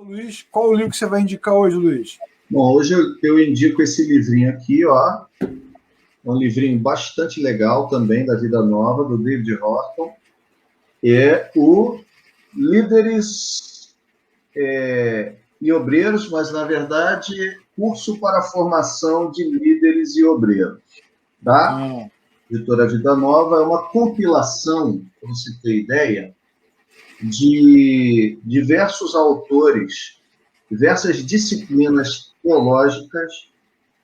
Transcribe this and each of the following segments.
Luiz, qual o livro que você vai indicar hoje, Luiz? Bom, hoje eu indico esse livrinho aqui, ó. É um livrinho bastante legal também, da Vida Nova, do David Horton. É o Líderes e Obreiros, mas, na verdade, Curso para a Formação de Líderes e Obreiros. Tá? Editora Vida Nova é uma compilação, para você ter ideia, de diversos autores, diversas disciplinas teológicas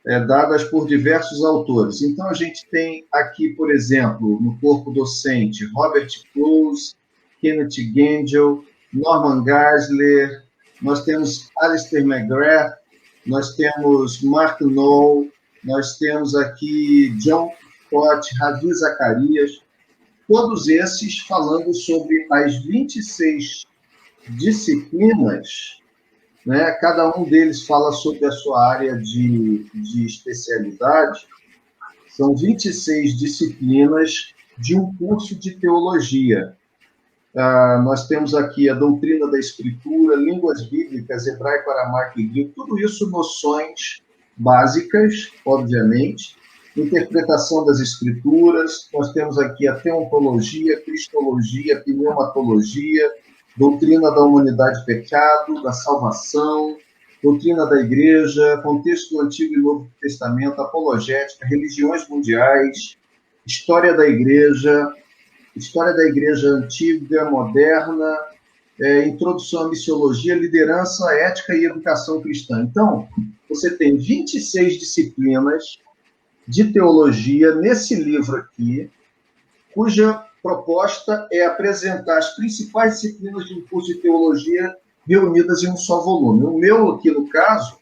dadas por diversos autores. Então, a gente tem aqui, por exemplo, no corpo docente, Robert Close, Kenneth Gangel, Norman Geisler, nós temos Alistair McGrath, nós temos Mark Noll, nós temos aqui John Stott, Ravi Zacarias, todos esses falando sobre as 26 disciplinas, né? Cada um deles fala sobre a sua área de especialidade. São 26 disciplinas de um curso de teologia. Nós temos aqui a doutrina da Escritura, línguas bíblicas, hebraico, aramaico e grego, tudo isso noções básicas, obviamente, interpretação das Escrituras, nós temos aqui a teontologia, cristologia, pneumatologia, doutrina da humanidade e pecado, da salvação, doutrina da igreja, contexto do Antigo e Novo Testamento, apologética, religiões mundiais, história da igreja antiga, moderna, introdução à missiologia, liderança, ética e educação cristã. Então, você tem 26 disciplinas de teologia nesse livro aqui, cuja proposta é apresentar as principais disciplinas de um curso de teologia reunidas em um só volume. O meu, aqui no caso,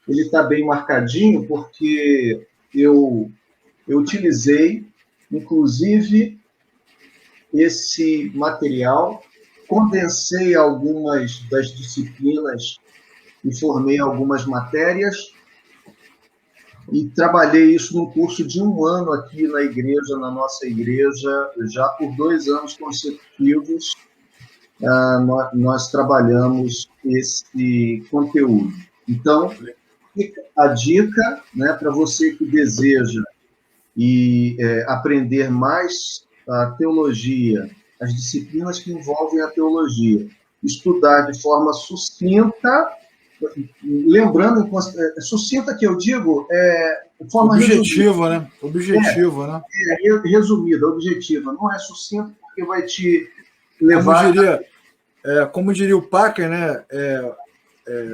ele está bem marcadinho, porque eu utilizei, inclusive, esse material, condensei algumas das disciplinas e formei algumas matérias, e trabalhei isso num curso de 1 ano aqui na igreja, na nossa igreja, já por 2 anos consecutivos, nós trabalhamos esse conteúdo. Então, fica a dica, né, para você que deseja aprender mais a teologia, as disciplinas que envolvem a teologia, estudar de forma sucinta, lembrando, sucinta que eu digo, de forma objetiva, né? Objetiva, né? Resumida, objetiva. Não é sucinta porque vai te levar... Como diria o Packer, né?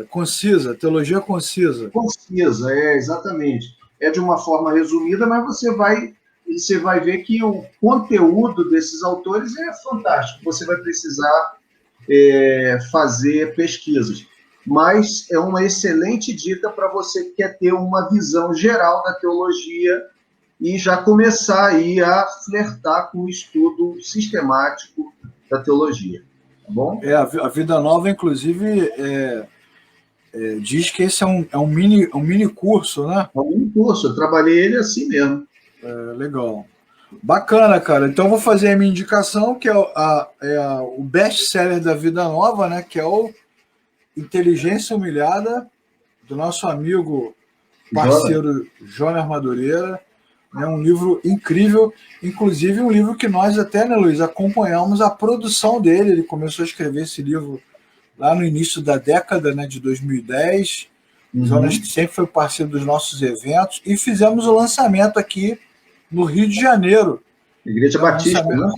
Concisa, teologia concisa. Concisa, exatamente. É de uma forma resumida, mas você vai ver que o conteúdo desses autores é fantástico. Você vai precisar fazer pesquisas. Mas é uma excelente dica para você que quer ter uma visão geral da teologia e já começar aí a flertar com o estudo sistemático da teologia. Tá bom? A Vida Nova, inclusive, diz que esse é um mini curso, né? É um mini curso, eu trabalhei ele assim mesmo. Legal. Bacana, cara. Então, vou fazer a minha indicação, que é o best-seller da Vida Nova, né? Que é o Inteligência Humilhada, do nosso amigo, parceiro Jonas Madureira. É um livro incrível, inclusive um livro que nós até, né, Luiz, acompanhamos a produção dele. Ele começou a escrever esse livro lá no início da década, né, de 2010. O Jonas sempre foi parceiro dos nossos eventos e fizemos o lançamento aqui no Rio de Janeiro. Igreja Batista, né?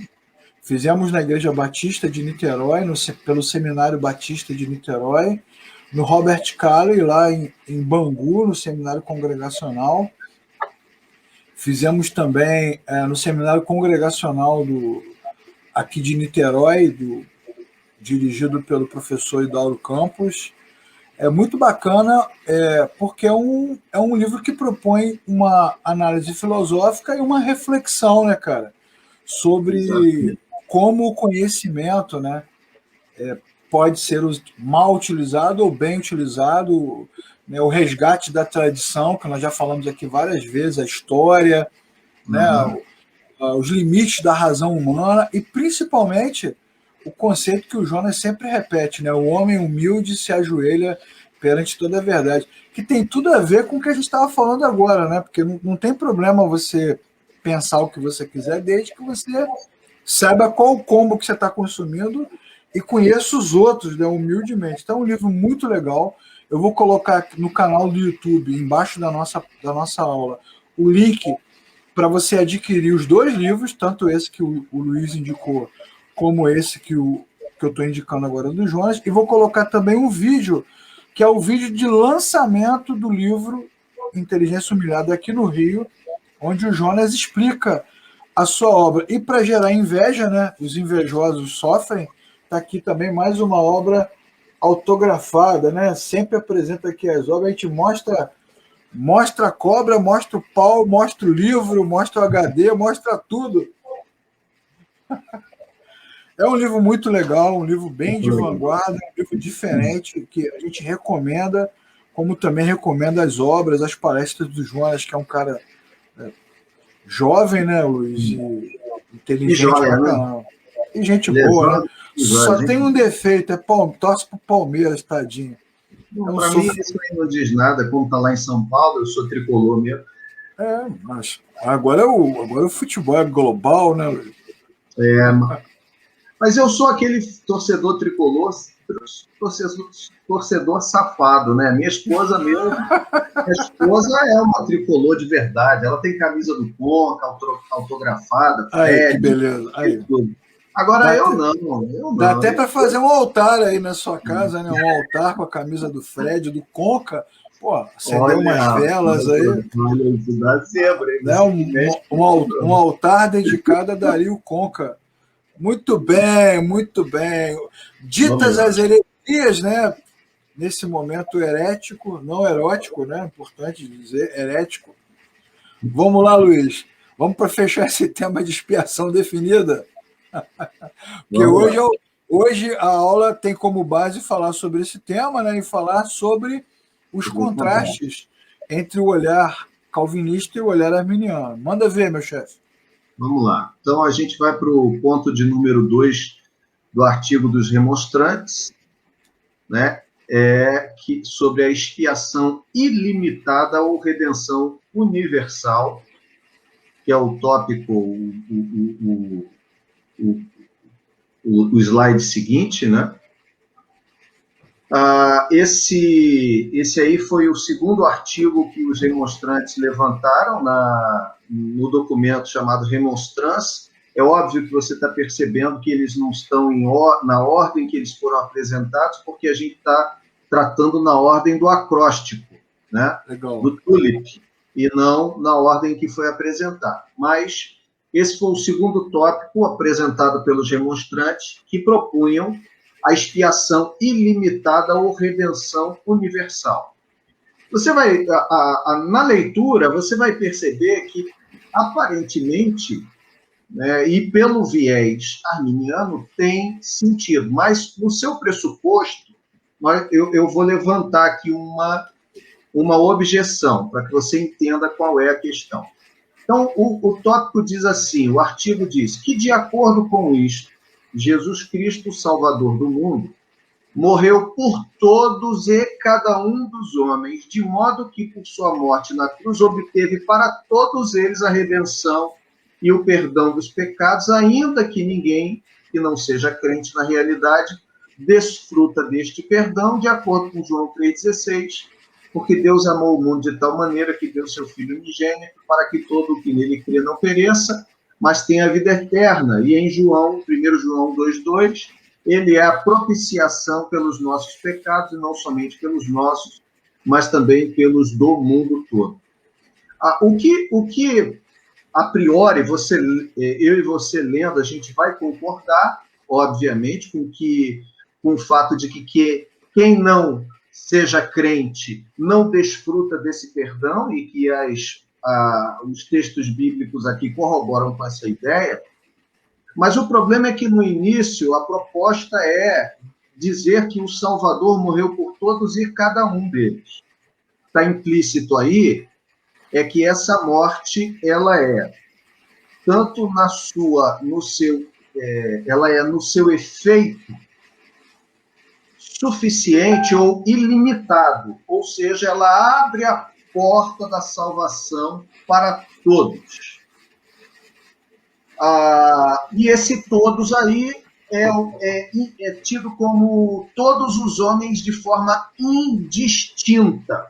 Fizemos na Igreja Batista de Niterói, pelo Seminário Batista de Niterói, no Robert Calley, lá em Bangu, no Seminário Congregacional. Fizemos também no Seminário Congregacional aqui de Niterói, dirigido pelo professor Hidauro Campos. É muito bacana, porque é um livro que propõe uma análise filosófica e uma reflexão, né, cara, sobre como o conhecimento, né, pode ser mal utilizado ou bem utilizado, né, o resgate da tradição, que nós já falamos aqui várias vezes, a história, né, os limites da razão humana e, principalmente, o conceito que o Jonas sempre repete, né? O homem humilde se ajoelha perante toda a verdade, que tem tudo a ver com o que a gente estava falando agora, né? Porque não tem problema você pensar o que você quiser, desde que você saiba qual o combo que você está consumindo e conheça os outros, né, humildemente. Então, é um livro muito legal. Eu vou colocar no canal do YouTube, embaixo da nossa aula, o link para você adquirir os dois livros, tanto esse que o Luiz indicou, como esse que eu estou indicando agora do Jonas, e vou colocar também um vídeo, que é o vídeo de lançamento do livro Inteligência Humilhada aqui no Rio, onde o Jonas explica a sua obra. E para gerar inveja, né, os invejosos sofrem, está aqui também mais uma obra autografada, né? Sempre apresenta aqui as obras, a gente mostra a cobra, mostra o pau, mostra o livro, mostra o HD, mostra tudo. É um livro muito legal, um livro bem de vanguarda, um livro diferente, que a gente recomenda, como também recomenda as obras, as palestras do Jonas, que é um cara jovem, né, Luiz? E inteligente pra caramba. E gente boa, né? Só tem um defeito, torce pro Palmeiras, tadinho. Para mim, isso aí não diz nada. Como está lá em São Paulo, eu sou tricolor mesmo. Mas agora o futebol é global, né, Luiz? Mas eu sou aquele torcedor tricolor, torcedor safado, né? Minha esposa é uma tricolor de verdade. Ela tem camisa do Conca, autografada, Fred, que beleza. Aí. Tudo. Agora eu não. Dá até para fazer um altar aí na sua casa, né? Um altar com a camisa do Fred, do Conca. Pô, acender umas velas aí. Né? Um altar dedicado a Dario Conca. Muito bem, muito bem. Ditas as heresias, né? Nesse momento herético, não erótico, né? Importante dizer, herético. Vamos lá, Luiz. Vamos para fechar esse tema de expiação definida. Porque hoje a aula tem como base falar sobre esse tema, né? E falar sobre os contrastes entre o olhar calvinista e o olhar arminiano. Manda ver, meu chefe. Vamos lá. Então, a gente vai para o ponto de número 2 do artigo dos remonstrantes, né? Sobre a expiação ilimitada ou redenção universal, que é o tópico, o slide seguinte, né? Esse aí foi o segundo artigo que os remonstrantes levantaram no documento chamado Remonstrance. É óbvio que você está percebendo que eles não estão na ordem que eles foram apresentados, porque a gente está tratando na ordem do acróstico, né? Legal. Do tulip, e não na ordem que foi apresentado. Mas esse foi o segundo tópico apresentado pelos remonstrantes, que propunham a expiação ilimitada ou redenção universal. Você vai, na leitura, você vai perceber que, aparentemente, né, e pelo viés arminiano, tem sentido, mas no seu pressuposto, eu vou levantar aqui uma objeção, para que você entenda qual é a questão. Então, o tópico diz assim, o artigo diz que, de acordo com isto, Jesus Cristo, o Salvador do mundo, morreu por todos e cada um dos homens, de modo que, por sua morte na cruz, obteve para todos eles a redenção e o perdão dos pecados, ainda que ninguém que não seja crente na realidade desfruta deste perdão, de acordo com João 3,16, porque Deus amou o mundo de tal maneira que deu seu Filho unigênito, para que todo o que nele crê não pereça, mas tenha a vida eterna. E em 1 João 2,2, ele é a propiciação pelos nossos pecados, e não somente pelos nossos, mas também pelos do mundo todo. O que a priori, eu e você lendo, a gente vai concordar, obviamente, com o fato de que quem não seja crente não desfruta desse perdão, e que os textos bíblicos aqui corroboram com essa ideia. Mas o problema é que, no início, a proposta é dizer que o Salvador morreu por todos e cada um deles. Está implícito aí é que essa morte, ela é tanto no seu ela é no seu efeito suficiente ou ilimitado, ou seja, ela abre a porta da salvação para todos. E esse todos aí é tido como todos os homens de forma indistinta.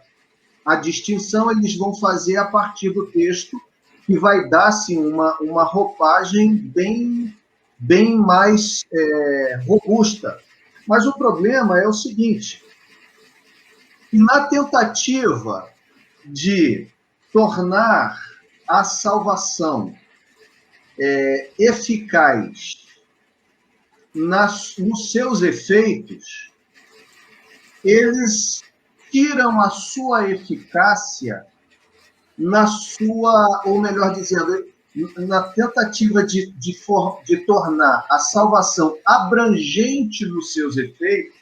A distinção eles vão fazer a partir do texto, que vai dar assim, uma roupagem bem mais robusta. Mas o problema é o seguinte: na tentativa de tornar a salvação eficaz nos seus efeitos, eles tiram a sua eficácia ou melhor dizendo, na tentativa de tornar a salvação abrangente nos seus efeitos,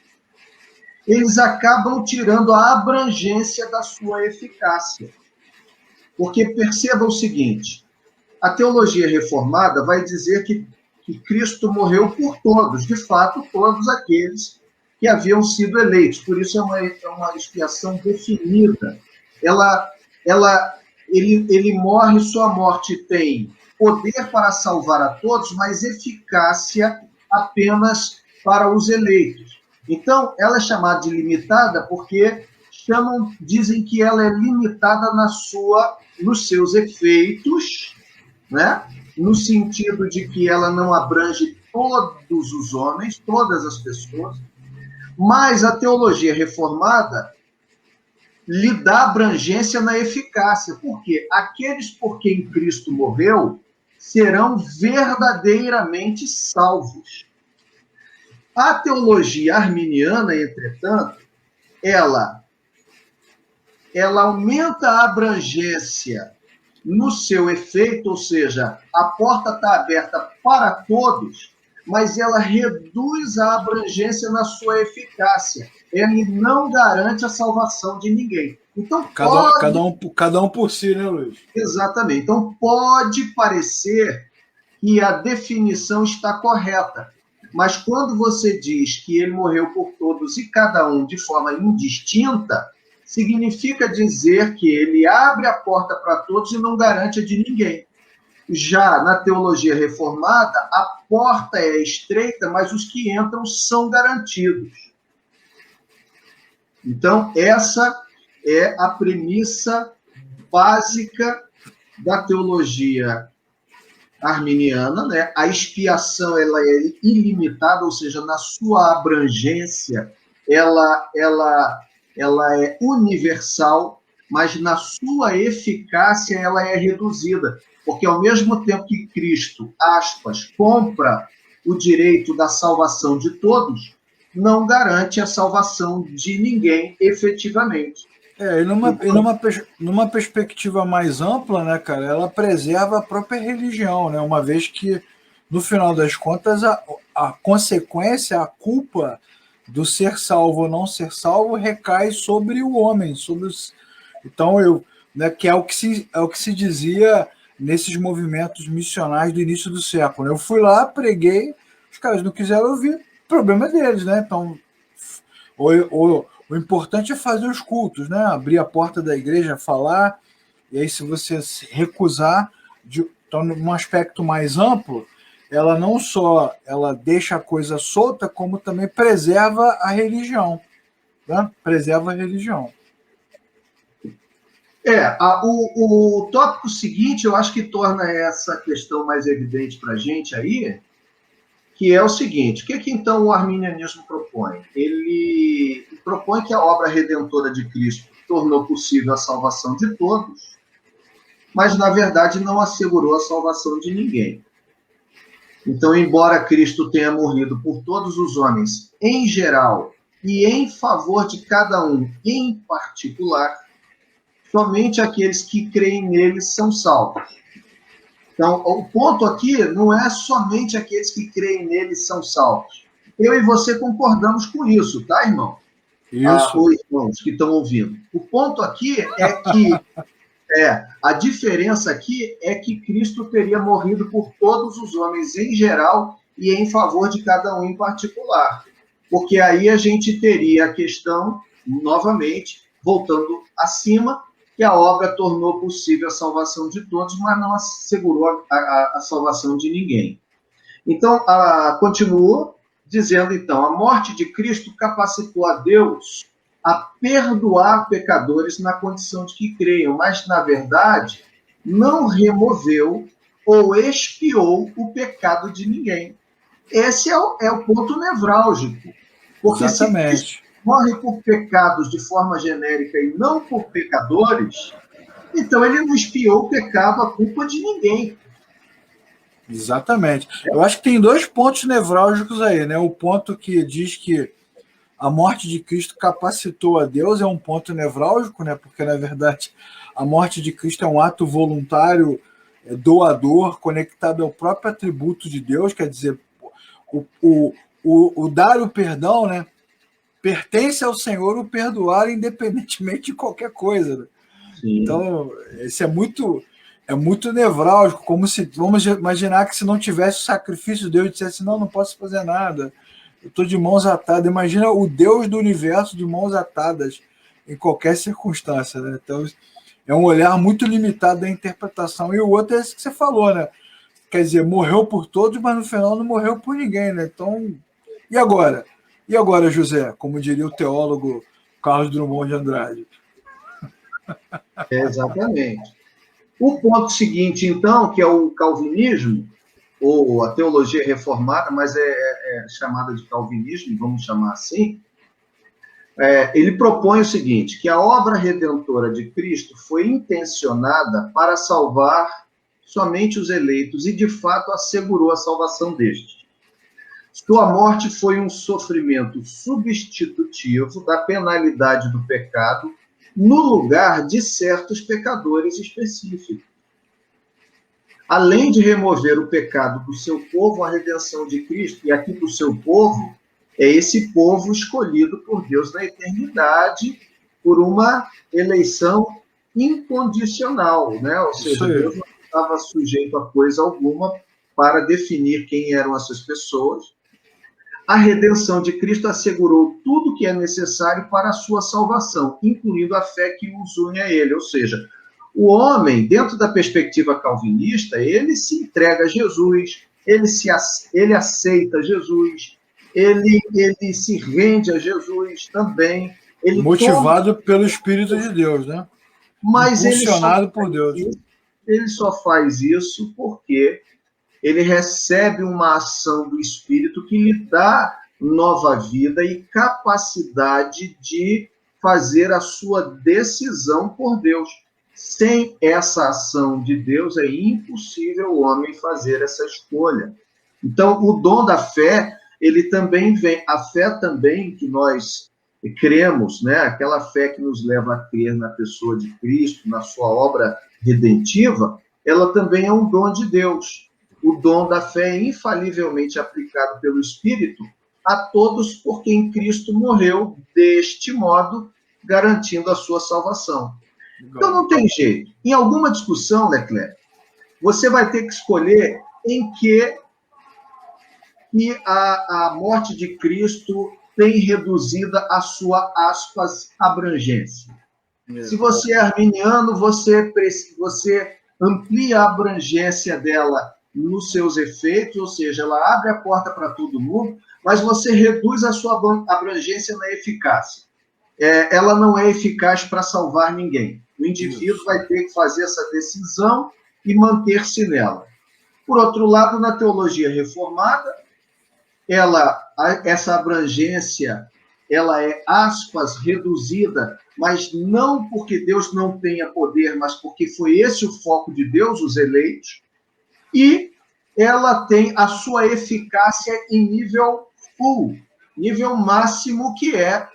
eles acabam tirando a abrangência da sua eficácia. Porque perceba o seguinte: a teologia reformada vai dizer que Cristo morreu por todos, de fato, todos aqueles que haviam sido eleitos. Por isso é uma expiação definida. Ele morre, sua morte tem poder para salvar a todos, mas eficácia apenas para os eleitos. Então, ela é chamada de limitada porque dizem que ela é limitada nos seus efeitos, né? No sentido de que ela não abrange todos os homens, todas as pessoas, mas a teologia reformada lhe dá abrangência na eficácia, porque aqueles por quem Cristo morreu serão verdadeiramente salvos. A teologia arminiana, entretanto, ela aumenta a abrangência no seu efeito, ou seja, a porta está aberta para todos, mas ela reduz a abrangência na sua eficácia. Ele não garante a salvação de ninguém. Então, cada um por si, né, Luiz? Exatamente. Então, pode parecer que a definição está correta, mas quando você diz que ele morreu por todos e cada um de forma indistinta, significa dizer que ele abre a porta para todos e não garante a de ninguém. Já na teologia reformada, a porta é estreita, mas os que entram são garantidos. Então, essa é a premissa básica da teologia arminiana, né? A expiação ela é ilimitada, ou seja, na sua abrangência, ela é universal, mas na sua eficácia ela é reduzida, porque ao mesmo tempo que Cristo, aspas, compra o direito da salvação de todos, não garante a salvação de ninguém efetivamente. E numa perspectiva mais ampla, né, cara, ela preserva a própria religião, né, uma vez que, no final das contas, a consequência, a culpa do ser salvo ou não ser salvo recai sobre o homem, então que é o que se dizia nesses movimentos missionários do início do século. Eu fui lá, preguei, os caras não quiseram ouvir, o problema é deles, né? Então, o importante é fazer os cultos, né? Abrir a porta da igreja, falar, e aí se você se recusar, então, num aspecto mais amplo, ela não só deixa a coisa solta, como também preserva a religião. Né? Preserva a religião. O tópico seguinte, eu acho que torna essa questão mais evidente para a gente aí, que é o seguinte: o que então o arminianismo propõe? Ele propõe que a obra redentora de Cristo tornou possível a salvação de todos, mas, na verdade, não assegurou a salvação de ninguém. Então, embora Cristo tenha morrido por todos os homens em geral e em favor de cada um em particular, somente aqueles que creem nele são salvos. Então, o ponto aqui não é somente aqueles que creem nele são salvos. Eu e você concordamos com isso, tá, irmão? Isso. Os irmãos que estão ouvindo. O ponto aqui é que a diferença aqui é que Cristo teria morrido por todos os homens em geral e em favor de cada um em particular. Porque aí a gente teria a questão, novamente, voltando acima, que a obra tornou possível a salvação de todos, mas não assegurou a salvação de ninguém. Então, continua dizendo, então, a morte de Cristo capacitou a Deus a perdoar pecadores na condição de que creiam, mas, na verdade, não removeu ou expiou o pecado de ninguém. Esse é o ponto nevrálgico. Porque Exatamente. Se Cristo morre por pecados de forma genérica e não por pecadores, então ele não expiou o pecado, a culpa de ninguém. Exatamente. Eu acho que tem dois pontos nevrálgicos aí, né? O ponto que diz que a morte de Cristo capacitou a Deus é um ponto nevrálgico, né? Porque, na verdade, a morte de Cristo é um ato voluntário, doador, conectado ao próprio atributo de Deus, quer dizer, o dar o perdão, né? Pertence ao Senhor o perdoar independentemente de qualquer coisa. Né? Então, esse é muito nevrálgico, como se, vamos imaginar que se não tivesse o sacrifício, Deus dissesse, não posso fazer nada, eu estou de mãos atadas. Imagina o Deus do universo de mãos atadas em qualquer circunstância. Né? Então, é um olhar muito limitado da interpretação. E o outro é esse que você falou, né? Quer dizer, morreu por todos, mas no final não morreu por ninguém. Né? Então, e agora? E agora, José? Como diria o teólogo Carlos Drummond de Andrade. Exatamente. O ponto seguinte, então, que é o calvinismo, ou a teologia reformada, mas é chamada de calvinismo, vamos chamar assim, ele propõe o seguinte, que a obra redentora de Cristo foi intencionada para salvar somente os eleitos e, de fato, assegurou a salvação destes. Sua morte foi um sofrimento substitutivo da penalidade do pecado no lugar de certos pecadores específicos. Além de remover o pecado do seu povo, a redenção de Cristo, e aqui do seu povo, é esse povo escolhido por Deus na eternidade por uma eleição incondicional, né? Ou seja, Deus não estava sujeito a coisa alguma para definir quem eram essas pessoas. A redenção de Cristo assegurou tudo o que é necessário para a sua salvação, incluindo a fé que os une a ele. Ou seja, o homem, dentro da perspectiva calvinista, ele se entrega a Jesus, ele aceita Jesus, ele se rende a Jesus também. Ele motivado pelo Espírito de Deus, né? Mas impulsionado por Deus. Ele só faz isso porque ele recebe uma ação do Espírito que lhe dá nova vida e capacidade de fazer a sua decisão por Deus. Sem essa ação de Deus, é impossível o homem fazer essa escolha. Então, o dom da fé, ele também vem, a fé também que nós cremos, né? Aquela fé que nos leva a crer na pessoa de Cristo, na sua obra redentiva, ela também é um dom de Deus. O dom da fé é infalivelmente aplicado pelo Espírito a todos por quem Cristo morreu deste modo, garantindo a sua salvação. Então não tem jeito. Em alguma discussão, Leclerc, você vai ter que escolher em que a morte de Cristo tem reduzida a sua, aspas, abrangência. Se você é arminiano, você amplia a abrangência dela nos seus efeitos, ou seja, ela abre a porta para todo mundo, mas você reduz a sua abrangência na eficácia. Ela não é eficaz para salvar ninguém. O indivíduo vai ter que fazer essa decisão e manter-se nela. Por outro lado, na teologia reformada, essa abrangência ela é, aspas, reduzida, mas não porque Deus não tenha poder, mas porque foi esse o foco de Deus, os eleitos, e ela tem a sua eficácia em nível full, nível máximo, que é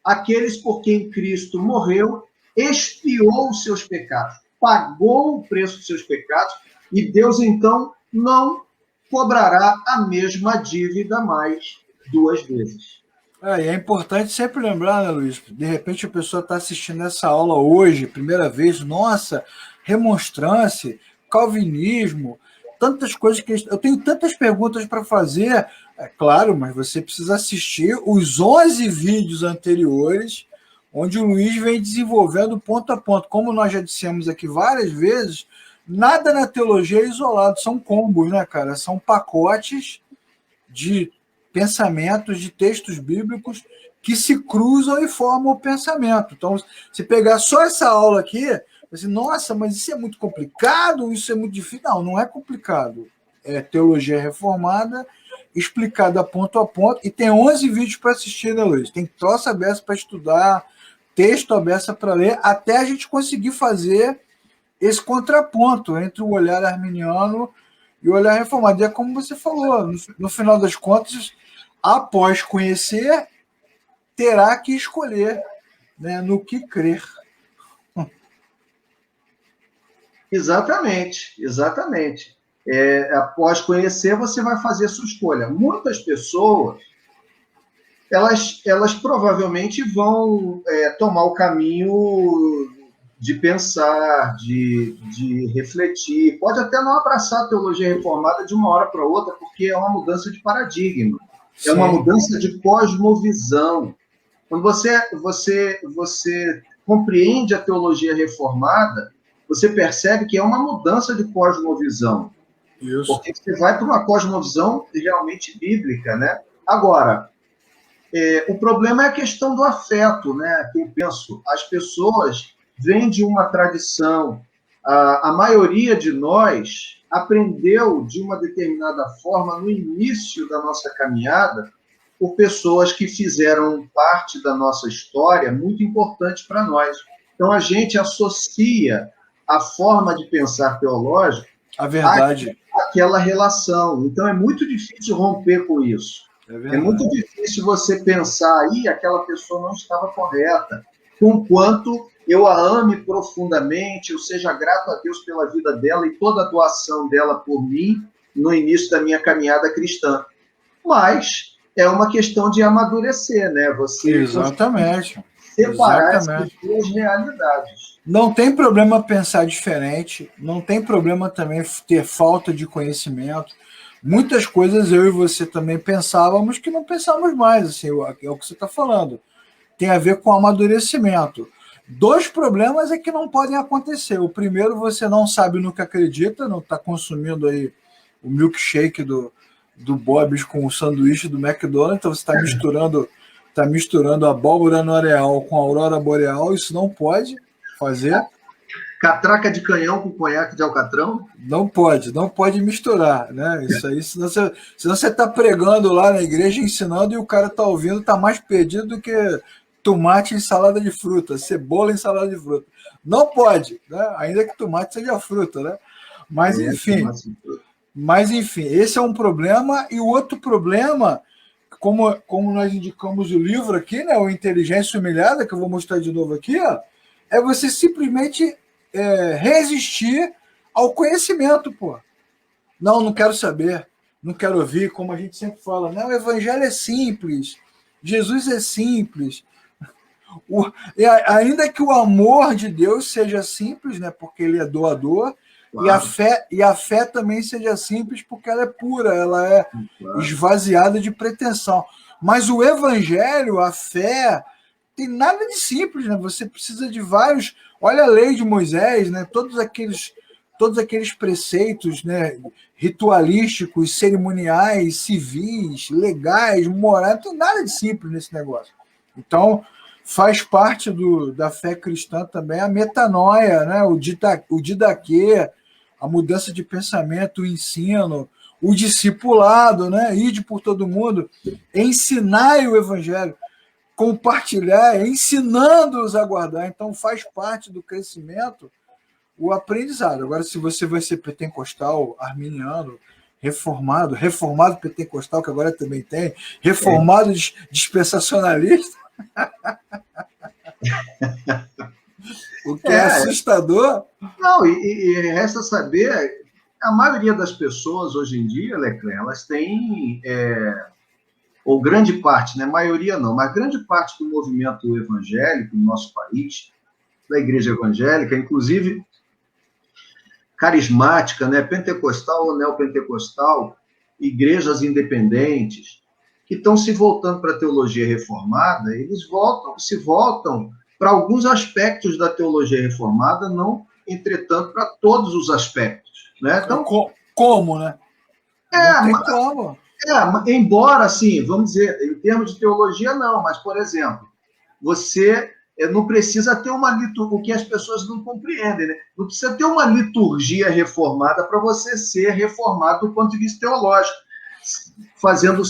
aqueles por quem Cristo morreu, expiou os seus pecados, pagou o preço dos seus pecados, e Deus, então, não cobrará a mesma dívida mais duas vezes. E é importante sempre lembrar, né, Luiz? De repente a pessoa está assistindo essa aula hoje, primeira vez, nossa, remonstrância, calvinismo. tantas coisas que eu tenho tantas perguntas para fazer, é claro, mas você precisa assistir os 11 vídeos anteriores, onde o Luiz vem desenvolvendo ponto a ponto. Como nós já dissemos aqui várias vezes, nada na teologia é isolado, são combos, né, cara? São pacotes de pensamentos, de textos bíblicos que se cruzam e formam o pensamento. Então, se pegar só essa aula aqui, você, nossa, mas isso é muito complicado, isso é muito difícil. Não, não é complicado. É teologia reformada, explicada ponto a ponto, e tem 11 vídeos para assistir, né, Luiz? Tem troça aberta para estudar, texto aberto para ler, até a gente conseguir fazer esse contraponto entre o olhar arminiano e o olhar reformado. E é como você falou, no final das contas, após conhecer, terá que escolher, né, no que crer. Exatamente, exatamente. Após conhecer, você vai fazer a sua escolha. Muitas pessoas, elas provavelmente vão tomar o caminho de pensar, de refletir. Pode até não abraçar a teologia reformada de uma hora para outra, porque é uma mudança de paradigma. Sim. É uma mudança de cosmovisão. Quando você compreende a teologia reformada, você percebe que é uma mudança de cosmovisão. Isso. Porque você vai para uma cosmovisão realmente bíblica, né? Agora, o problema é a questão do afeto, né? Que eu penso, as pessoas vêm de uma tradição, a maioria de nós aprendeu de uma determinada forma no início da nossa caminhada por pessoas que fizeram parte da nossa história muito importante para nós. Então, a gente associa a forma de pensar teológica a verdade, àquela relação. Então, é muito difícil romper com isso. É muito difícil você pensar aí aquela pessoa não estava correta, conquanto eu a ame profundamente, eu seja grato a Deus pela vida dela e toda a doação dela por mim no início da minha caminhada cristã. Mas é uma questão de amadurecer, né? Você exatamente separar essas duas realidades. Não tem problema pensar diferente, não tem problema também ter falta de conhecimento. Muitas coisas eu e você também pensávamos que não pensávamos mais, assim, é o que você está falando. Tem a ver com amadurecimento. 2 problemas é que não podem acontecer. O primeiro, você não sabe no que acredita, não está consumindo aí o milkshake do Bob's com o sanduíche do McDonald's, então você está misturando a abóbora no areal com a aurora boreal, isso não pode fazer. Catraca de canhão com conhaque de alcatrão? Não pode misturar, né? Isso aí, senão você está pregando lá na igreja, ensinando, e o cara está ouvindo, está mais perdido do que tomate em salada de fruta, cebola em salada de fruta. Não pode, né? Ainda que tomate seja fruta, né? Mas enfim, esse é um problema. E o outro problema, como nós indicamos o livro aqui, né, o Inteligência Humilhada, que eu vou mostrar de novo aqui, ó, é você simplesmente resistir ao conhecimento, pô. Não quero saber, não quero ouvir, como a gente sempre fala. Não, o evangelho é simples, Jesus é simples. Ainda que o amor de Deus seja simples, né, porque ele é doador, claro. e a fé também seja simples porque ela é pura, ela é esvaziada de pretensão. Mas o evangelho, a fé, tem nada de simples, né? Você precisa de vários... Olha a lei de Moisés, né? Todos aqueles preceitos, né, ritualísticos, cerimoniais, civis, legais, morais, não tem nada de simples nesse negócio. Então, faz parte da fé cristã também a metanoia, né? o didaquê, a mudança de pensamento, o ensino, o discipulado, né? Ide por todo mundo, ensinai o evangelho, compartilhar, ensinando-os a guardar. Então, faz parte do crescimento o aprendizado. Agora, se você vai ser pentecostal, arminiano, reformado pentecostal, que agora também tem, reformado dispensacionalista, o que é assustador. Não, e resta saber, a maioria das pessoas hoje em dia, Leclerc, elas têm, ou grande parte, né, maioria não, mas grande parte do movimento evangélico no nosso país, da igreja evangélica, inclusive, carismática, né, pentecostal ou neopentecostal, igrejas independentes, que estão se voltando para a teologia reformada, eles se voltam para alguns aspectos da teologia reformada, não, entretanto, para todos os aspectos. Né? Então, como, né? Não tem como. Embora, assim, vamos dizer, em termos de teologia, não, mas, por exemplo, você não precisa ter uma liturgia, o que as pessoas não compreendem, né? Não precisa ter uma liturgia reformada para você ser reformado do ponto de vista teológico, fazendo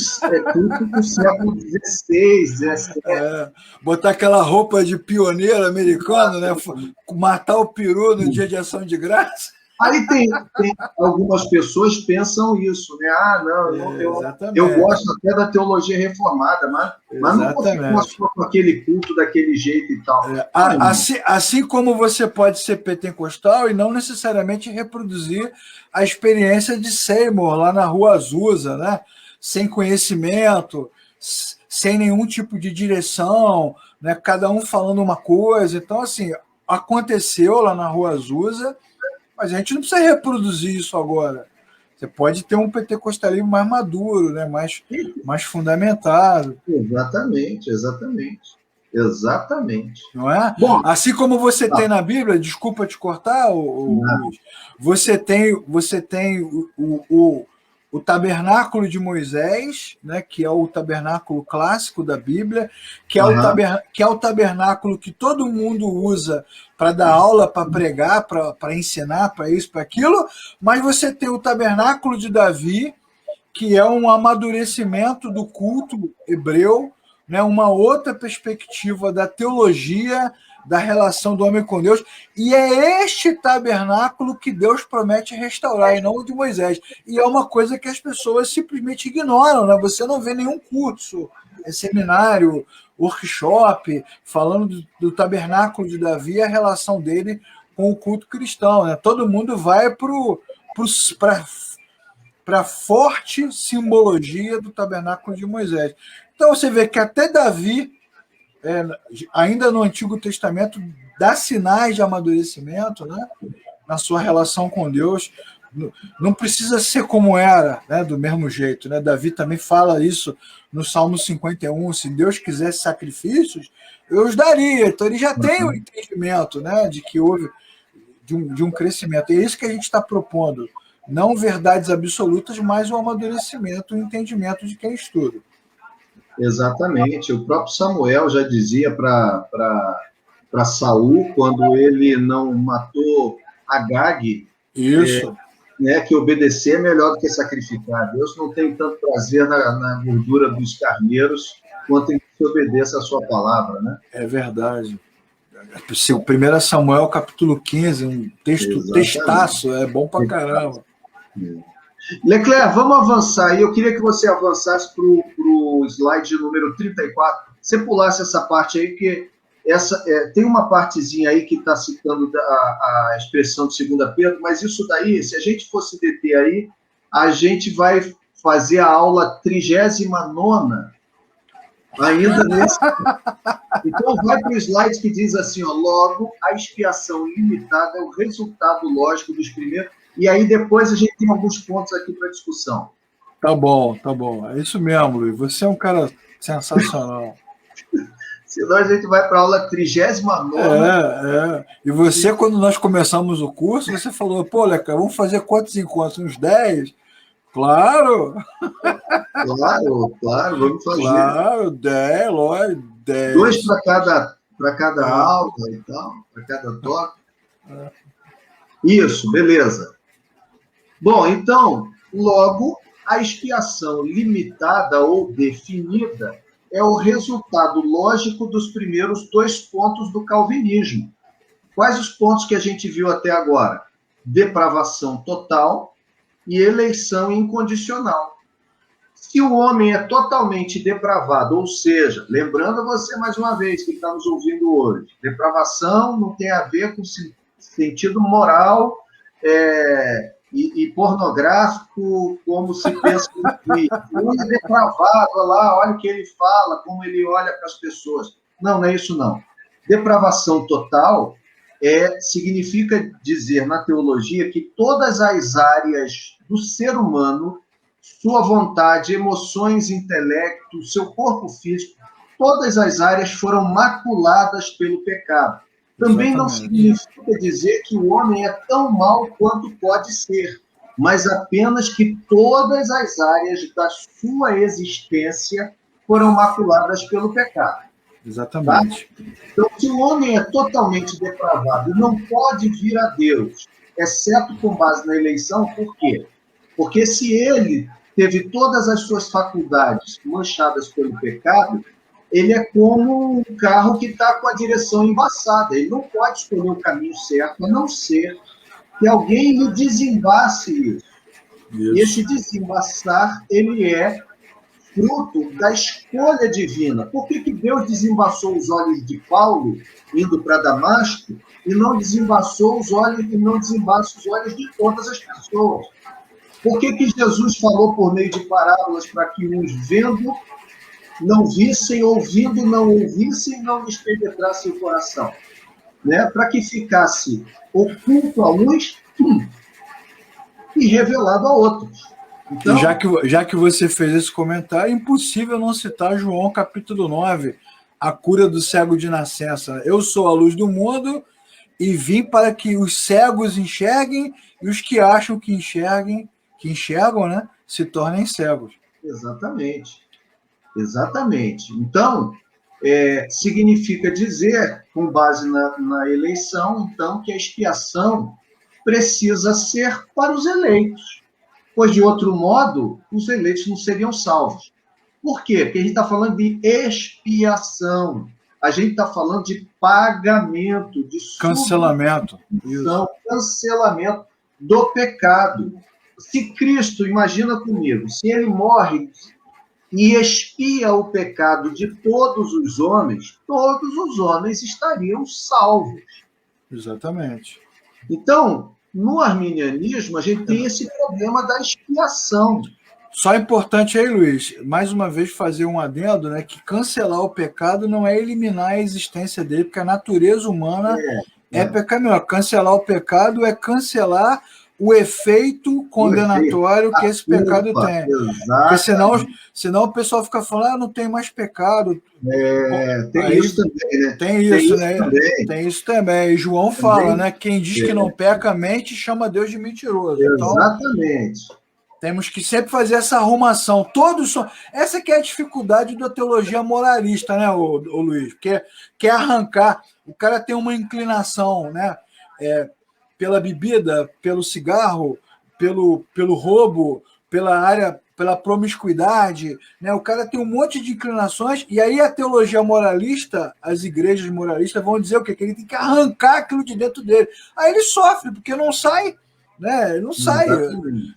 culto do século XVI, XVII. Botar aquela roupa de pioneiro americano, né? Matar o peru no dia de ação de graça. Aí tem algumas pessoas que pensam isso, né? Não, eu gosto até da teologia reformada, mas não posso com aquele culto daquele jeito e tal. Assim como você pode ser pentecostal e não necessariamente reproduzir a experiência de Seymour lá na Rua Azusa, né? Sem conhecimento, sem nenhum tipo de direção, né? Cada um falando uma coisa. Então, assim, aconteceu lá na Rua Azusa, mas a gente não precisa reproduzir isso agora. Você pode ter um pentecostalismo mais maduro, né? mais fundamentado. Exatamente. Não é? Bom, assim como você tem na Bíblia, desculpa te cortar, Luiz, você tem o tabernáculo de Moisés, né, que é o tabernáculo clássico da Bíblia, que é o tabernáculo que todo mundo usa para dar aula, para pregar, para ensinar, para isso, para aquilo, mas você tem o tabernáculo de Davi, que é um amadurecimento do culto hebreu, né, uma outra perspectiva da teologia, da relação do homem com Deus, e é este tabernáculo que Deus promete restaurar, e não o de Moisés. E é uma coisa que as pessoas simplesmente ignoram, né? Você não vê nenhum curso, seminário, workshop, falando do tabernáculo de Davi, a relação dele com o culto cristão. Né? Todo mundo vai para a forte simbologia do tabernáculo de Moisés. Então você vê que até Davi, ainda no Antigo Testamento, dá sinais de amadurecimento, né, na sua relação com Deus. Não precisa ser como era, né, do mesmo jeito. Né? Davi também fala isso no Salmo 51, se Deus quisesse sacrifícios, eu os daria. Então ele já tem o entendimento, né, de que houve de um crescimento. E é isso que a gente está propondo. Não verdades absolutas, mas o amadurecimento, o entendimento de quem estuda. Exatamente. O próprio Samuel já dizia para Saul, quando ele não matou Agag, isso. Que obedecer é melhor do que sacrificar. Deus não tem tanto prazer na gordura dos carneiros quanto em que se obedeça a sua palavra. Né? É verdade. O 1 Samuel, capítulo 15, um textaço, é bom pra caramba. Leclerc, vamos avançar aí. Eu queria que você avançasse para o slide número 34. Você pulasse essa parte aí, porque tem uma partezinha aí que está citando a expressão de 2 Pedro, mas isso daí, se a gente fosse deter aí, a gente vai fazer a aula 39ª ainda nesse. Então, vai para o slide que diz assim, ó, logo, a expiação limitada é o resultado lógico dos primeiros. E aí depois a gente tem alguns pontos aqui para discussão. Tá bom. É isso mesmo, Luiz. Você é um cara sensacional. Senão a gente vai para a aula 39ª. E você, quando nós começamos o curso, você falou, pô, Leca, vamos fazer quantos encontros? Uns 10? Claro! Claro, vamos fazer. Claro, 10, lógico, 10. 2 para cada aula e tal, para cada toque. Isso, beleza. Bom, então, logo, a expiação limitada ou definida é o resultado lógico dos primeiros 2 pontos do calvinismo. Quais os pontos que a gente viu até agora? Depravação total e eleição incondicional. Se o homem é totalmente depravado, ou seja, lembrando a você mais uma vez que está nos ouvindo hoje, depravação não tem a ver com sentido moral e pornográfico, como se pensa no dia. Ele é depravado, olha lá, olha o que ele fala, como ele olha para as pessoas. Não é isso não. Depravação total significa dizer na teologia que todas as áreas do ser humano, sua vontade, emoções, intelecto, seu corpo físico, todas as áreas foram maculadas pelo pecado. Também não significa dizer que o homem é tão mau quanto pode ser, mas apenas que todas as áreas da sua existência foram maculadas pelo pecado. Exatamente. Tá? Então, se o homem é totalmente depravado e não pode vir a Deus, exceto com base na eleição, por quê? Porque se ele teve todas as suas faculdades manchadas pelo pecado, ele é como um carro que está com a direção embaçada. Ele não pode escolher o caminho certo, a não ser que alguém lhe desembace isso. E esse desembaçar, ele é fruto da escolha divina. Por que Deus desembaçou os olhos de Paulo, indo para Damasco, e não desembaçou os olhos, e não desembaça os olhos de todas as pessoas? Por que Jesus falou por meio de parábolas para que uns vendo não vissem, ouvindo não ouvissem, não lhes penetrasse o coração? Né? Para que ficasse oculto a uns e revelado a outros. Então, já que você fez esse comentário, é impossível não citar João capítulo 9, a cura do cego de nascença. Eu sou a luz do mundo e vim para que os cegos enxerguem e os que acham que enxergam, né, se tornem cegos. Exatamente. Exatamente. Então, significa dizer, com base na eleição, então, que a expiação precisa ser para os eleitos, pois, de outro modo, os eleitos não seriam salvos. Por quê? Porque a gente está falando de expiação, a gente está falando de pagamento, de cancelamento do pecado. Se Cristo, imagina comigo, se ele morre e expia o pecado de todos os homens estariam salvos. Exatamente. Então, no arminianismo, a gente tem esse problema da expiação. Só é importante aí, Luiz, mais uma vez fazer um adendo, né, que cancelar o pecado não é eliminar a existência dele, porque a natureza humana é pecaminosa. Cancelar o pecado é cancelar o efeito condenatório que esse pecado tem. Porque senão o pessoal fica falando, não tem mais pecado. Tem isso também, né? Tem isso também. E João fala, né? Quem diz que não peca, mente, chama Deus de mentiroso. Exatamente. Então, temos que sempre fazer essa arrumação. Essa que é a dificuldade da teologia moralista, né, o Luiz? Porque quer arrancar. O cara tem uma inclinação, né? Pela bebida, pelo cigarro, pelo roubo, pela promiscuidade, né? O cara tem um monte de inclinações, e aí a teologia moralista, as igrejas moralistas vão dizer o quê? Que ele tem que arrancar aquilo de dentro dele. Aí ele sofre, porque não sai, né? Ele não sai,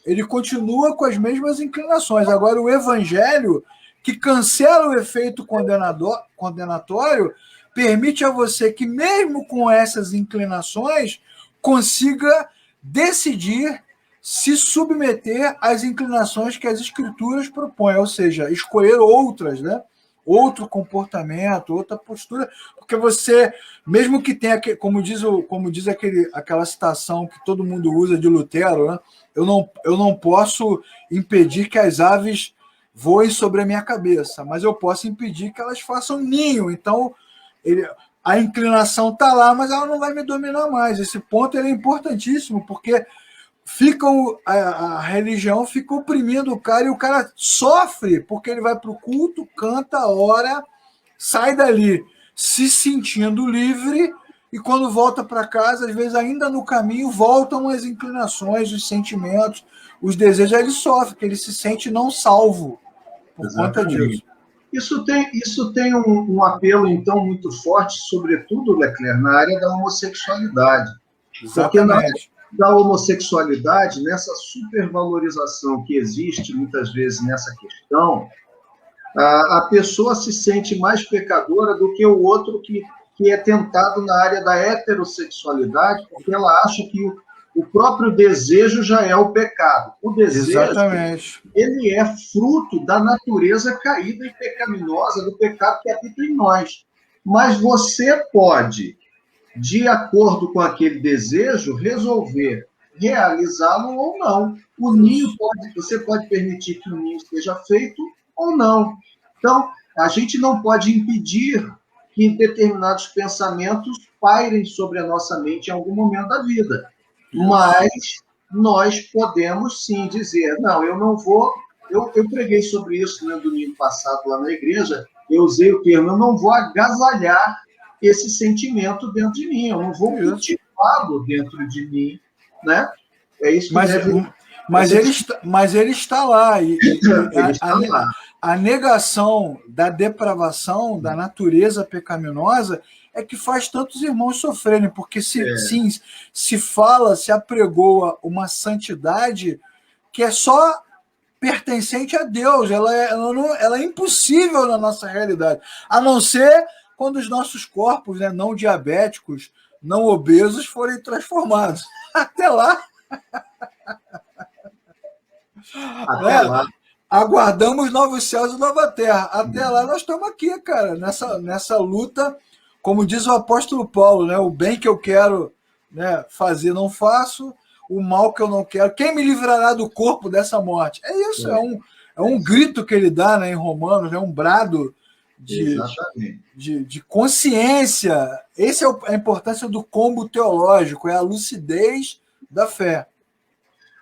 ele continua com as mesmas inclinações. Agora, o evangelho, que cancela o efeito condenatório, permite a você que, mesmo com essas inclinações, consiga decidir se submeter às inclinações que as escrituras propõem, ou seja, escolher outras, né? Outro comportamento, outra postura, porque você, mesmo que tenha, como diz aquela citação que todo mundo usa de Lutero, né? Eu não posso impedir que as aves voem sobre a minha cabeça, mas eu posso impedir que elas façam ninho. Então, a inclinação está lá, mas ela não vai me dominar mais. Esse ponto é importantíssimo, porque a religião fica oprimindo o cara, e o cara sofre, porque ele vai para o culto, canta, ora, sai dali se sentindo livre, e quando volta para casa, às vezes ainda no caminho, voltam as inclinações, os sentimentos, os desejos. Aí ele sofre, porque ele se sente não salvo por conta disso. Isso tem um apelo, então, muito forte, sobretudo, Leclerc, na área da homossexualidade. Exatamente. Porque na área da homossexualidade, nessa supervalorização que existe, muitas vezes, nessa questão, a pessoa se sente mais pecadora do que o outro que é tentado na área da heterossexualidade, porque ela acha que o próprio desejo já é o pecado. O desejo, exatamente, ele é fruto da natureza caída e pecaminosa, do pecado que habita em nós. Mas você pode de acordo com aquele desejo, resolver realizá-lo ou não. O ninho você pode permitir que o ninho seja feito ou não. Então, a gente não pode impedir que determinados pensamentos pairem sobre a nossa mente em algum momento da vida. Mas nós podemos sim dizer, não, eu não vou... Eu preguei sobre isso no domingo passado lá na igreja, eu usei o termo, eu não vou agasalhar esse sentimento dentro de mim, eu não vou cultivá-lo dentro de mim, né? É isso que mas ele está lá. Ele está lá. A negação da depravação, da natureza pecaminosa, é que faz tantos irmãos sofrerem, porque se fala, se apregoa uma santidade que é só pertencente a Deus, ela é impossível na nossa realidade, a não ser quando os nossos corpos, né, não diabéticos, não obesos, forem transformados. Até lá... Até lá. Aguardamos novos céus e nova terra. Até lá nós estamos aqui, cara, nessa luta, como diz o apóstolo Paulo, né? O bem que eu quero, né, fazer não faço, o mal que eu não quero. Quem me livrará do corpo dessa morte? É isso, é um grito que ele dá, né, em Romanos, é um brado de consciência. Essa é a importância do combo teológico, é a lucidez da fé.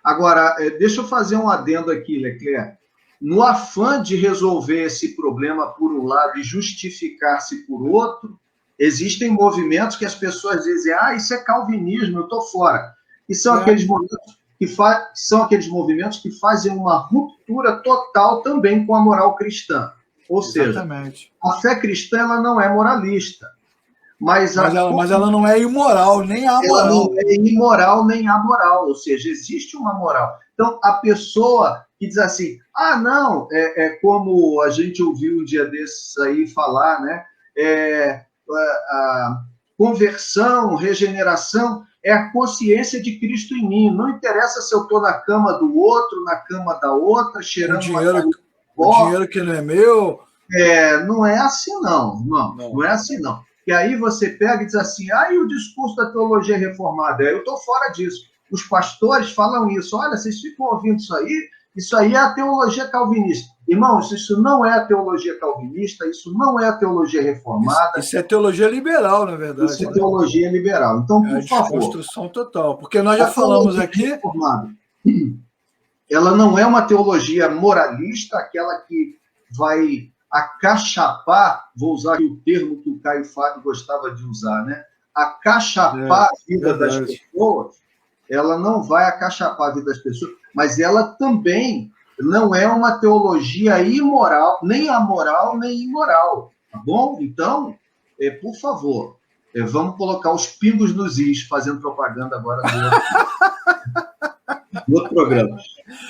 Agora, deixa eu fazer um adendo aqui, Leclerc. No afã de resolver esse problema por um lado e justificar-se por outro, existem movimentos que as pessoas dizem, isso é calvinismo, eu estou fora. E são aqueles movimentos que fazem uma ruptura total também com a moral cristã. Ou seja, a fé cristã ela não é moralista. Mas ela não é imoral, nem amoral. Ela não é imoral, nem amoral. Ou seja, existe uma moral. Então, a pessoa que diz assim, não, é como a gente ouviu um dia desses aí falar, né? A conversão, regeneração, é a consciência de Cristo em mim. Não interessa se eu estou na cama do outro, na cama da outra, cheirando o dinheiro que não é meu. Não é assim, não. Não é assim, não. E aí você pega e diz assim, e o discurso da teologia reformada? Eu estou fora disso. Os pastores falam isso. Olha, vocês ficam ouvindo isso aí é a teologia calvinista. Irmãos, isso não é a teologia calvinista, isso não é a teologia reformada. Isso é teologia liberal, na verdade. Isso é teologia liberal. Então, por favor. Desconstrução total. Porque nós já falamos aqui... Reformada, ela não é uma teologia moralista, aquela que vai acachapar, vou usar o termo que o Caio Fábio gostava de usar, né? Acachapar a vida das pessoas, ela não vai acachapar a vida das pessoas, mas ela também não é uma teologia imoral, nem amoral, nem imoral, tá bom? Então, por favor, vamos colocar os pingos nos is, fazendo propaganda agora do outro programa.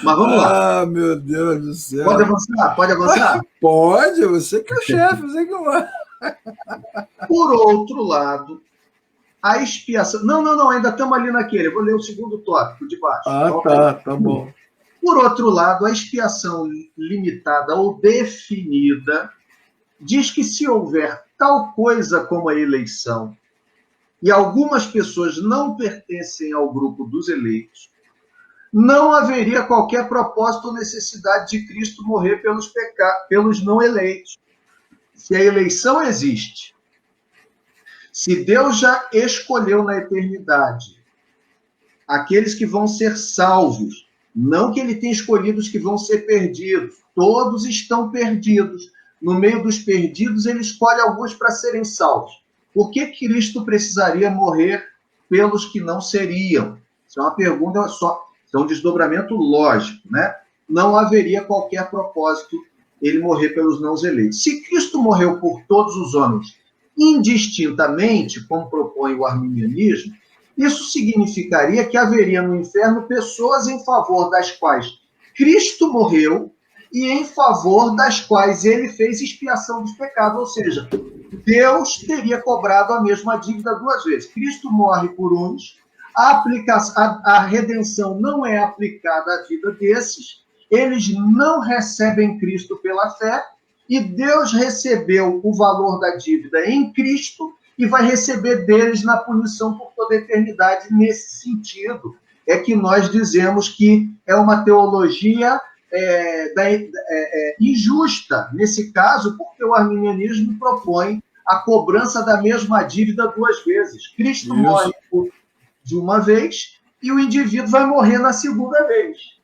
Mas vamos lá. Meu Deus do céu. Pode avançar? Pode avançar? Pode, você que é o chefe, você que vai. Por outro lado, a expiação... Não, ainda estamos ali naquele. Eu vou ler o segundo tópico de baixo. Tá bom. Por outro lado, a expiação limitada ou definida diz que se houver tal coisa como a eleição e algumas pessoas não pertencem ao grupo dos eleitos, não haveria qualquer propósito ou necessidade de Cristo morrer pelos não eleitos. Se a eleição existe, se Deus já escolheu na eternidade aqueles que vão ser salvos, não que ele tenha escolhido os que vão ser perdidos, todos estão perdidos. No meio dos perdidos, ele escolhe alguns para serem salvos. Por que Cristo precisaria morrer pelos que não seriam? Isso é uma pergunta só. É um desdobramento lógico, né? Não haveria qualquer propósito ele morrer pelos não eleitos. Se Cristo morreu por todos os homens indistintamente, como propõe o arminianismo, isso significaria que haveria no inferno pessoas em favor das quais Cristo morreu e em favor das quais ele fez expiação dos pecados. Ou seja, Deus teria cobrado a mesma dívida duas vezes. Cristo morre por uns, a redenção não é aplicada à vida desses, eles não recebem Cristo pela fé, e Deus recebeu o valor da dívida em Cristo e vai receber deles na punição por toda a eternidade. Nesse sentido, é que nós dizemos que é uma teologia injusta, nesse caso, porque o arminianismo propõe a cobrança da mesma dívida duas vezes. Cristo morre de uma vez e o indivíduo vai morrer na segunda vez.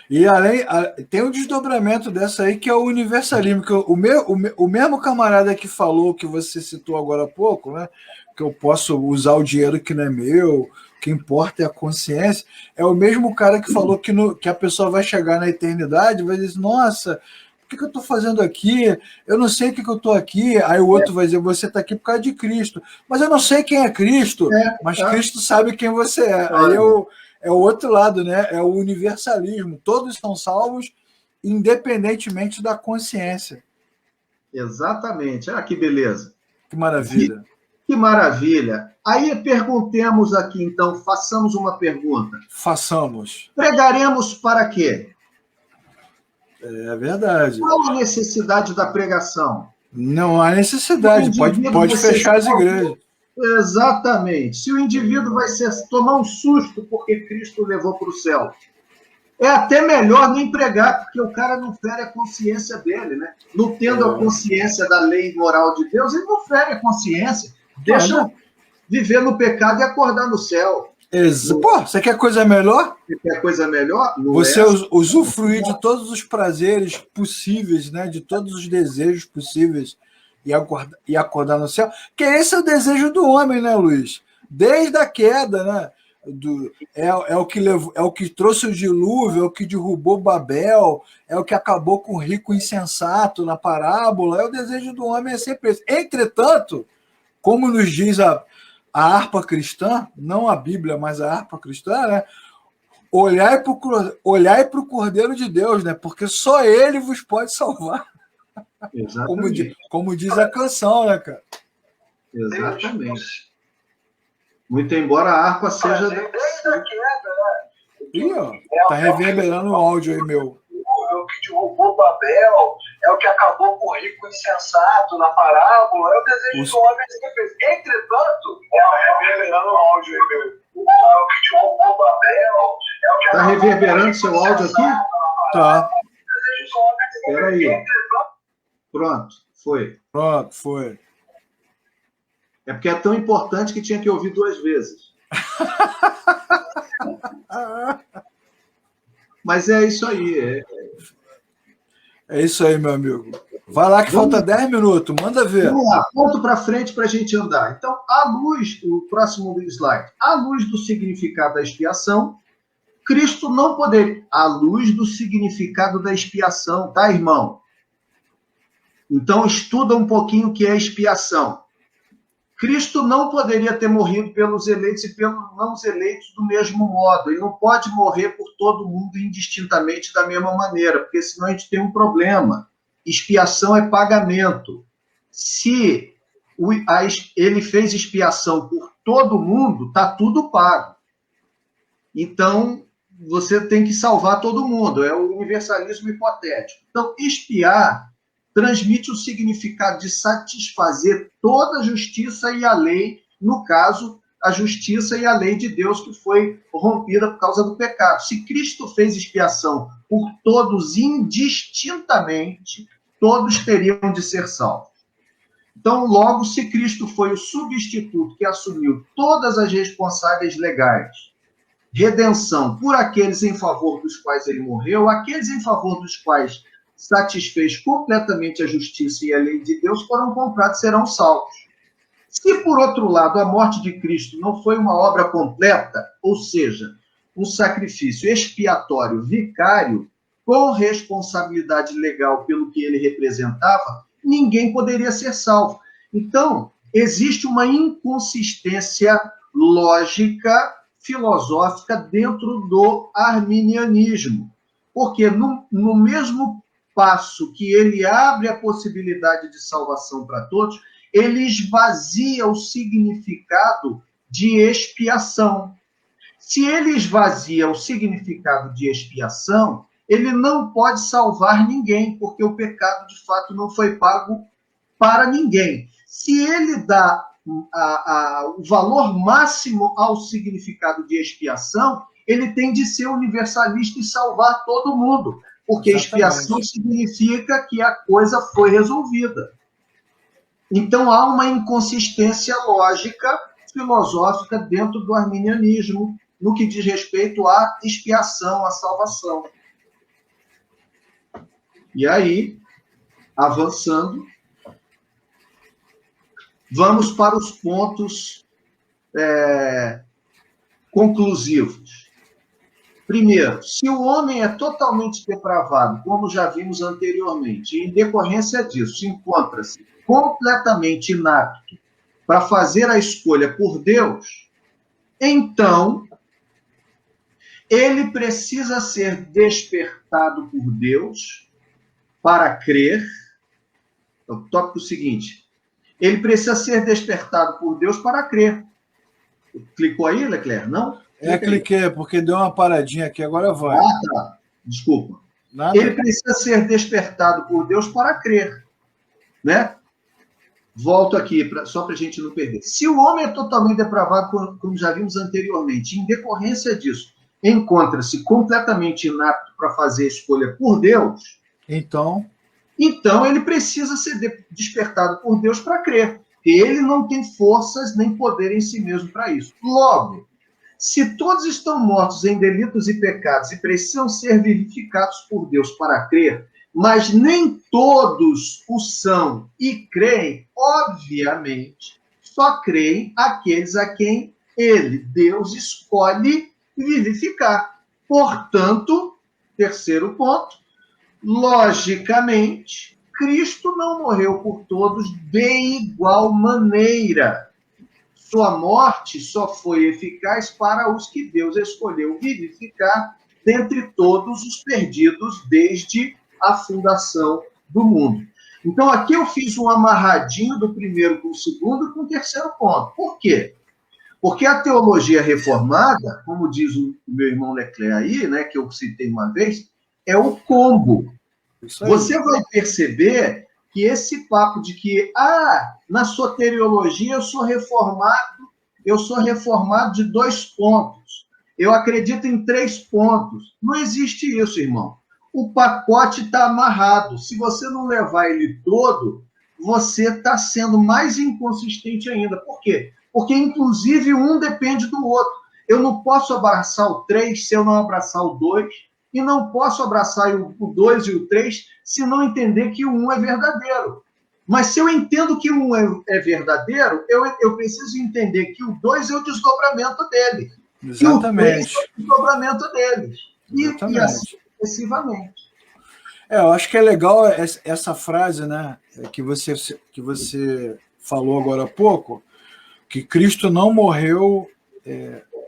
E além, tem um desdobramento dessa aí, que é o universalismo, que o mesmo camarada que falou, que você citou agora há pouco, né, que eu posso usar o dinheiro que não é meu, o que importa é a consciência, é o mesmo cara que falou que a pessoa vai chegar na eternidade e vai dizer, nossa, o que eu estou fazendo aqui? Eu não sei o que eu estou aqui. Aí o outro vai dizer, você está aqui por causa de Cristo. Mas eu não sei quem é Cristo, mas Cristo sabe quem você é. Aí é o outro lado, né? É o universalismo. Todos são salvos, independentemente da consciência. Exatamente. Ah, que beleza. Que maravilha. Que maravilha. Aí perguntemos aqui, então, façamos uma pergunta. Façamos. Pregaremos para quê? É verdade. Qual a necessidade da pregação? Não há necessidade. Pode fechar as igrejas. Exatamente. Se o indivíduo vai tomar um susto porque Cristo levou para o céu, é até melhor nem pregar, porque o cara não fere a consciência dele, né? Não tendo a consciência da lei moral de Deus, ele não fere a consciência. Deixa viver no pecado e acordar no céu. Pô, você quer coisa melhor? Você quer coisa melhor? Você usufruir de todos os prazeres possíveis, né? De todos os desejos possíveis e acordar no céu. Que esse é o desejo do homem, né, Luiz? Desde a queda, né? É o que trouxe o dilúvio, é o que derrubou Babel, é o que acabou com o rico insensato na parábola. É o desejo do homem, é sempre esse. Entretanto, como nos diz a harpa cristã, não a Bíblia, mas a harpa cristã, né? Olhai para o Cordeiro de Deus, né? Porque só ele vos pode salvar. Como diz a canção, né, cara? Exatamente. Muito embora a harpa seja... Ih, ó, tá reverberando o áudio aí, meu. É o que derrubou Babel, é o que acabou com o rico insensato na parábola, é o desejo do homem sempre. Entretanto, reverberando o áudio aí, meu. É o que derrubou Babel, é o que tá reverberando seu áudio aqui? Tá. Espera aí. Pronto, foi. Pronto, foi. É porque é tão importante que tinha que ouvir duas vezes. Mas é isso aí. É isso aí, meu amigo. Vai lá que falta 10 minutos, manda ver. Vamos lá, ponto para frente para a gente andar. Então, à luz, o próximo slide, à luz do significado da expiação, Cristo não poderia, à luz do significado da expiação, tá, irmão? Então, estuda um pouquinho o que é expiação. Cristo não poderia ter morrido pelos eleitos e pelos não eleitos do mesmo modo. Ele não pode morrer por todo mundo indistintamente da mesma maneira, porque senão a gente tem um problema. Expiação é pagamento. Se ele fez expiação por todo mundo, está tudo pago. Então, você tem que salvar todo mundo. É o universalismo hipotético. Então, expiar transmite o significado de satisfazer toda a justiça e a lei, no caso, a justiça e a lei de Deus que foi rompida por causa do pecado. Se Cristo fez expiação por todos indistintamente, todos teriam de ser salvos. Então, logo, se Cristo foi o substituto que assumiu todas as responsáveis legais, redenção por aqueles em favor dos quais ele morreu, aqueles em favor dos quais satisfez completamente a justiça e a lei de Deus, foram comprados, serão salvos. Se, por outro lado, a morte de Cristo não foi uma obra completa, ou seja, um sacrifício expiatório vicário, com responsabilidade legal pelo que ele representava, ninguém poderia ser salvo. Então, existe uma inconsistência lógica, filosófica, dentro do arminianismo. Porque no mesmo passo que ele abre a possibilidade de salvação para todos, ele esvazia o significado de expiação. Se ele esvazia o significado de expiação, ele não pode salvar ninguém, porque o pecado, de fato, não foi pago para ninguém. Se ele dá o valor máximo ao significado de expiação, ele tem de ser universalista e salvar todo mundo, porque expiação significa que a coisa foi resolvida. Então há uma inconsistência lógica, filosófica dentro do arminianismo, no que diz respeito à expiação, à salvação. E aí, avançando, vamos para os pontos conclusivos. Primeiro, se o homem é totalmente depravado, como já vimos anteriormente, e em decorrência disso encontra-se completamente inapto para fazer a escolha por Deus, então ele precisa ser despertado por Deus para crer. O tópico seguinte: ele precisa ser despertado por Deus para crer. Clicou aí, Leclerc? Não? Cliquei, porque deu uma paradinha aqui, agora vai. Tá. Desculpa. Nada. Ele precisa ser despertado por Deus para crer. Né? Volto aqui, só para a gente não perder. Se o homem é totalmente depravado, como já vimos anteriormente, em decorrência disso, encontra-se completamente inapto para fazer a escolha por Deus, então ele precisa ser despertado por Deus para crer. Ele não tem forças nem poder em si mesmo para isso. Logo, se todos estão mortos em delitos e pecados e precisam ser vivificados por Deus para crer, mas nem todos o são e creem, obviamente, só creem aqueles a quem ele, Deus, escolhe vivificar. Portanto, terceiro ponto, logicamente, Cristo não morreu por todos de igual maneira. Sua morte só foi eficaz para os que Deus escolheu vivificar dentre todos os perdidos desde a fundação do mundo. Então, aqui eu fiz um amarradinho do primeiro com o segundo e com o terceiro ponto. Por quê? Porque a teologia reformada, como diz o meu irmão Leclerc aí, né, que eu citei uma vez, é o combo. Você vai perceber que esse papo de que, na soteriologia eu sou reformado de 2 pontos. Eu acredito em 3 pontos. Não existe isso, irmão. O pacote está amarrado. Se você não levar ele todo, você está sendo mais inconsistente ainda. Por quê? Porque, inclusive, um depende do outro. Eu não posso abraçar o 3 se eu não abraçar o 2, e não posso abraçar o 2 e o 3 se não entender que o 1 é verdadeiro. Mas se eu entendo que o 1 é verdadeiro, eu preciso entender que o 2 é o desdobramento dele. Exatamente. E o 3 é o desdobramento dele. E assim sucessivamente. Eu acho que é legal essa frase, né, que você falou agora há pouco, que Cristo não morreu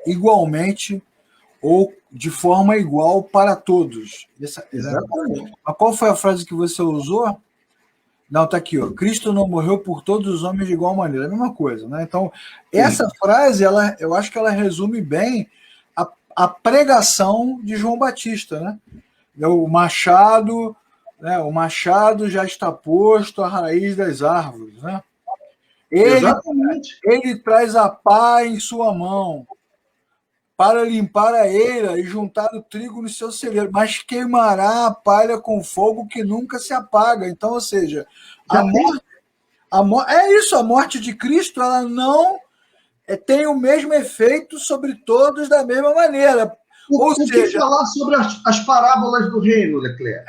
igualmente ou de forma igual para todos. Exatamente. Né? Mas qual foi a frase que você usou? Não, está aqui, ó. Cristo não morreu por todos os homens de igual maneira. É a mesma coisa, né? Então, essa frase, eu acho que ela resume bem a pregação de João Batista, né? O machado já está posto à raiz das árvores, né? Ele traz a pá em sua mão para limpar a eira e juntar o trigo no seu celeiro, mas queimará a palha com fogo que nunca se apaga. Então, ou seja, a morte de Cristo, ela não tem o mesmo efeito sobre todos da mesma maneira. Ou seja, falar sobre as parábolas do reino, Leclerc?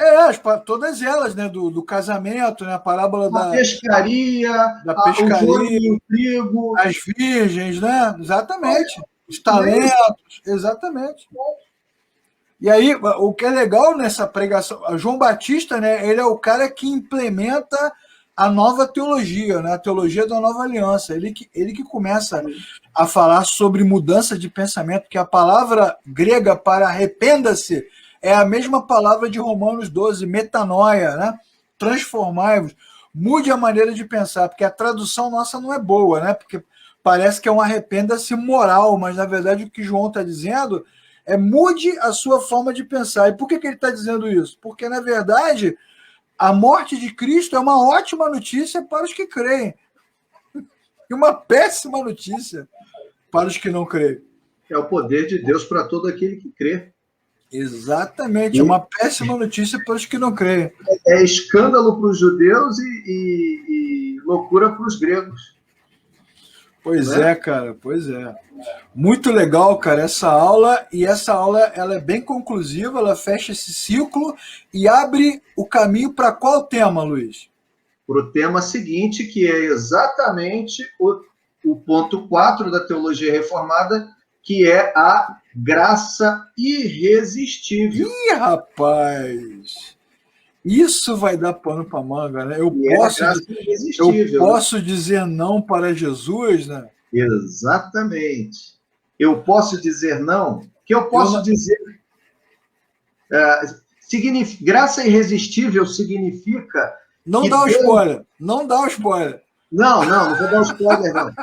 Todas elas, né? Do casamento, né? A parábola da pescaria, o joio e o trigo, as virgens, né? Exatamente. Os talentos, exatamente. E aí, o que é legal nessa pregação, João Batista, né? Ele é o cara que implementa a nova teologia, né? A teologia da nova aliança. Ele que começa a falar sobre mudança de pensamento, que a palavra grega para arrependa-se é a mesma palavra de Romanos 12, metanoia, né? Transformai-vos, mude a maneira de pensar, porque a tradução nossa não é boa, né? Porque parece que é um arrependa-se moral, mas na verdade o que João está dizendo é mude a sua forma de pensar. E por que ele está dizendo isso? Porque, na verdade, A morte de Cristo é uma ótima notícia para os que creem. E uma péssima notícia para os que não creem. É o poder de Deus para todo aquele que crê. Exatamente, uma péssima notícia para os que não creem. É escândalo para os judeus e loucura para os gregos. Pois é, cara, pois é. Muito legal, cara, essa aula. E essa aula ela é bem conclusiva, ela fecha esse ciclo e abre o caminho para qual tema, Luiz? Para o tema seguinte, que é exatamente o ponto 4 da teologia reformada, que é a graça irresistível. Ih, rapaz! Isso vai dar pano para manga, né? Eu posso dizer não para Jesus, né? Exatamente. Eu posso dizer não? Que eu posso dizer... graça irresistível significa... Não dá o spoiler. Não dá o spoiler. Não vou dar o spoiler, não.